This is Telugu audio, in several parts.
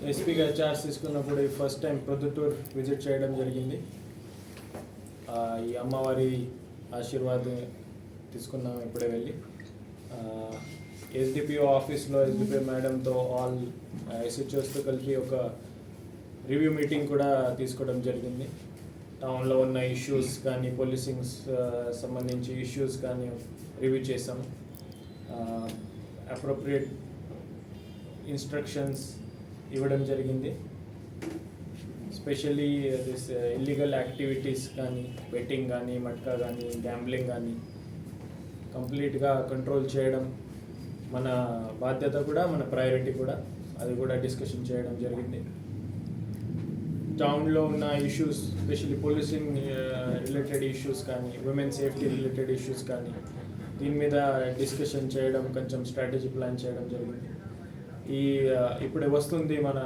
ఎస్పీగా చార్జ్ తీసుకున్నప్పుడు ఫస్ట్ టైం ప్రొద్దుటూరు విజిట్ చేయడం జరిగింది. ఈ అమ్మవారి ఆశీర్వాదం తీసుకున్నాం ఇప్పుడే వెళ్ళి. ఎస్డిపిఓ ఆఫీస్లో ఎస్డిపిఓ మేడంతో ఆల్ ఎస్హెచ్ఓస్తో కలిపి ఒక రివ్యూ మీటింగ్ కూడా తీసుకోవడం జరిగింది. టౌన్లో ఉన్న ఇష్యూస్ కానీ పోలీసింగ్ సంబంధించి ఇష్యూస్ కానీ రివ్యూ చేసాం. అప్రోప్రియేట్ ఇన్స్ట్రక్షన్స్ ఇవ్వడం జరిగింది. స్పెషల్లీ దిస్ ఇల్లీగల్ యాక్టివిటీస్ కానీ బెట్టింగ్ కానీ మట్కా కానీ గ్యాంబ్లింగ్ కానీ కంప్లీట్గా కంట్రోల్ చేయడం మన బాధ్యత కూడా, మన ప్రయారిటీ కూడా. అది కూడా డిస్కషన్ చేయడం జరిగింది. టౌన్లో ఉన్న issues, specially policing related issues కానీ ఉమెన్ సేఫ్టీ రిలేటెడ్ ఇష్యూస్ కానీ దీని మీద డిస్కషన్ చేయడం, కొంచెం స్ట్రాటజీ ప్లాన్ చేయడం జరిగింది. ఇప్పుడు వస్తుంది మన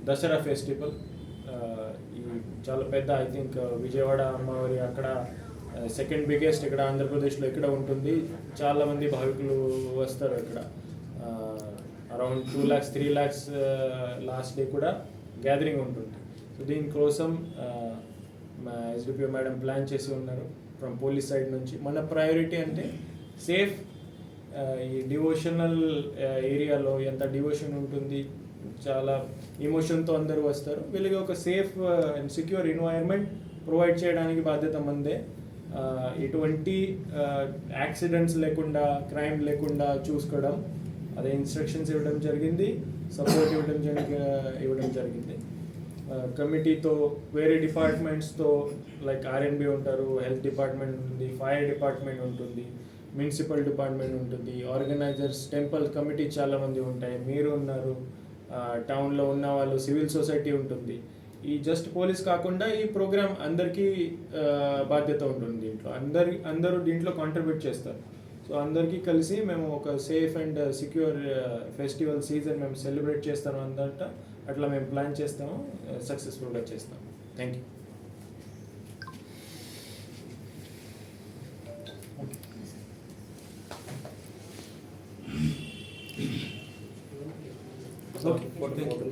దసరా ఫెస్టివల్. ఈ చాలా పెద్ద, ఐ థింక్ విజయవాడ అమ్మవారి అక్కడ సెకండ్ బిగ్గెస్ట్ ఇక్కడ ఆంధ్రప్రదేశ్లో ఇక్కడ ఉంటుంది. చాలామంది భావికులు వస్తారు ఇక్కడ. Around 2 lakhs 3 lakhs last day కూడా గ్యాదరింగ్ ఉంటుంది. సో దీనికోసం మా ఎస్డిపిఓ మేడం ప్లాన్ చేసి ఉన్నారు ఫ్రమ్ పోలీస్ సైడ్ నుంచి. మన ప్రయారిటీ అంటే సేఫ్, ఈ డివోషనల్ ఏరియాలో ఎంత డివోషన్ ఉంటుంది, చాలా ఇమోషన్తో అందరూ వస్తారు. వీళ్ళకి ఒక safe and secure environment provide చేయడానికి బాధ్యత మందే. ఎటువంటి యాక్సిడెంట్స్ లేకుండా, క్రైమ్ లేకుండా చూసుకోవడం, అదే ఇన్స్ట్రక్షన్స్ ఇవ్వడం జరిగింది, సపోర్ట్ ఇవ్వడం జరిగింది. కమిటీతో వేరే డిపార్ట్మెంట్స్తో లైక్ ఆర్ఎన్బి ఉంటారు, హెల్త్ డిపార్ట్మెంట్ ఉంటుంది, ఫైర్ డిపార్ట్మెంట్ ఉంటుంది, మున్సిపల్ డిపార్ట్మెంట్ ఉంటుంది, ఆర్గనైజర్స్, టెంపుల్ కమిటీ చాలామంది ఉంటాయి, మీరు ఉన్నారు, టౌన్లో ఉన్న వాళ్ళు, సివిల్ సొసైటీ ఉంటుంది. ఈ జస్ట్ పోలీస్ కాకుండా ఈ ప్రోగ్రామ్ అందరికీ బాధ్యత ఉంటుంది. దీంట్లో అందరూ దీంట్లో కాంట్రిబ్యూట్ చేస్తారు. సో అందరికీ కలిసి మేము ఒక safe and secure festival season మేము సెలబ్రేట్ చేస్తాము అందట. అట్లా మేము ప్లాన్ చేస్తాము, సక్సెస్ఫుల్గా చేస్తాము. Thank you. Okay.